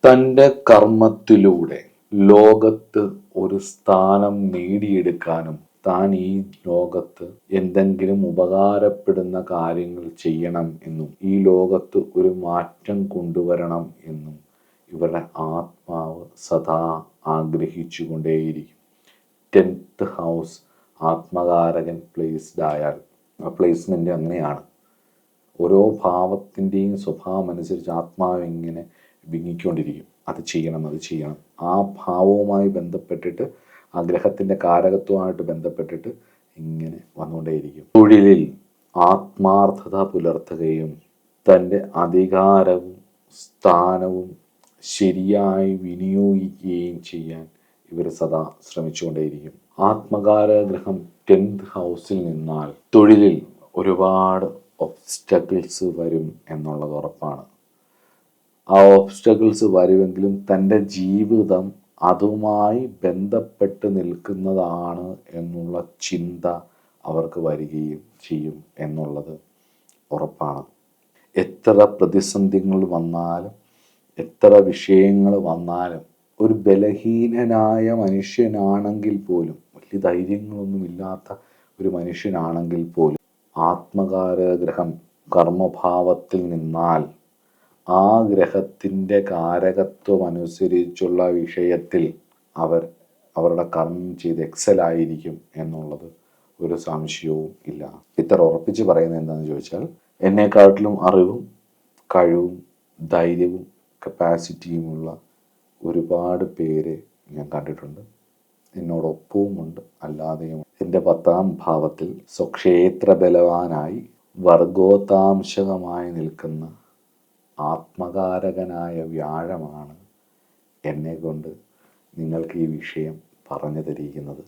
തൻ്റെ കർമ്മത്തിലൂടെ ലോകത്ത് ഒരു സ്ഥാനം നേടിയെടുക്കാനും താൻ ഈ ലോകത്ത് എന്തെങ്കിലും ഉപകാരപ്പെടുന്ന കാര്യങ്ങൾ ചെയ്യണം എന്നും ഈ ലോകത്ത് ഒരു മാറ്റം കൊണ്ടുവരണം എന്നും ഇവരുടെ ആത്മാവ് സദാ ആഗ്രഹിച്ചു കൊണ്ടേയിരിക്കും. 10th ഹൗസ് ആത്മകാരകൻ പ്ലേസ്ഡ് ആയാൽ ആ പ്ലേസ്മെൻ്റ് അങ്ങനെയാണ്. ഓരോ ഭാവത്തിൻ്റെയും സ്വഭാവം അനുസരിച്ച് ആത്മാവ് ഇങ്ങനെ വിങ്ങിക്കൊണ്ടിരിക്കും. അത് ചെയ്യണം, അത് ചെയ്യണം. ആ ഭാവവുമായി ബന്ധപ്പെട്ടിട്ട് ആ ഗ്രഹത്തിൻ്റെ കാരകത്വമായിട്ട് ബന്ധപ്പെട്ടിട്ട് ഇങ്ങനെ വന്നുകൊണ്ടേയിരിക്കും. തൊഴിലിൽ ആത്മാർത്ഥത പുലർത്തുകയും തൻ്റെ അധികാരവും സ്ഥാനവും ശരിയായി വിനിയോഗിക്കുകയും ചെയ്യാൻ ഇവർ സദാ ശ്രമിച്ചുകൊണ്ടേയിരിക്കും. ആത്മകാരഗ്രഹം 10th ഹൗസിൽ നിന്നാൽ തൊഴിലിൽ ഒരുപാട് ഒബ്സ്റ്റക്കിൾസ് വരും എന്നുള്ളത് ഉറപ്പാണ്. ആ ഒബ്സ്റ്റക്കിൾസ് വരുമെങ്കിലും തൻ്റെ ജീവിതം അതുമായി ബന്ധപ്പെട്ട് നിൽക്കുന്നതാണ് എന്നുള്ള ചിന്ത അവർക്ക് വരികയും ചെയ്യും എന്നുള്ളത് ഉറപ്പാണ്. എത്ര പ്രതിസന്ധികൾ വന്നാലും എത്ര വിഷയങ്ങൾ വന്നാലും ഒരു ബലഹീനനായ മനുഷ്യനാണെങ്കിൽ പോലും, വലിയ ധൈര്യങ്ങളൊന്നുമില്ലാത്ത ഒരു മനുഷ്യനാണെങ്കിൽ പോലും ആത്മകാരഗ്രഹം കർമ്മഭാവത്തിൽ നിന്നാൽ ആ ഗ്രഹത്തിൻ്റെ കാരകത്വം അനുസരിച്ചുള്ള വിഷയത്തിൽ അവരുടെ കർമ്മം ചെയ്ത് എക്സലായിരിക്കും എന്നുള്ളത് ഒരു സംശയവും ഇല്ല. ഇത്ര ഉറപ്പിച്ച് പറയുന്നത് എന്താണെന്ന് ചോദിച്ചാൽ, എന്നെക്കാട്ടിലും അറിവും കഴിവും ധൈര്യവും കപ്പാസിറ്റിയുമുള്ള ഒരുപാട് പേരെ ഞാൻ കണ്ടിട്ടുണ്ട്. എന്നോടൊപ്പവുമുണ്ട്, അല്ലാതെയും. എൻ്റെ 10ാം ഭാവത്തിൽ സ്വക്ഷേത്ര ബലവാനായി വർഗോത്താംശകമായി നിൽക്കുന്ന ആത്മകാരകനായ വ്യാഴമാണ് എന്നെ കൊണ്ട് നിങ്ങൾക്ക് ഈ വിഷയം പറഞ്ഞു തരിക്കുന്നത്.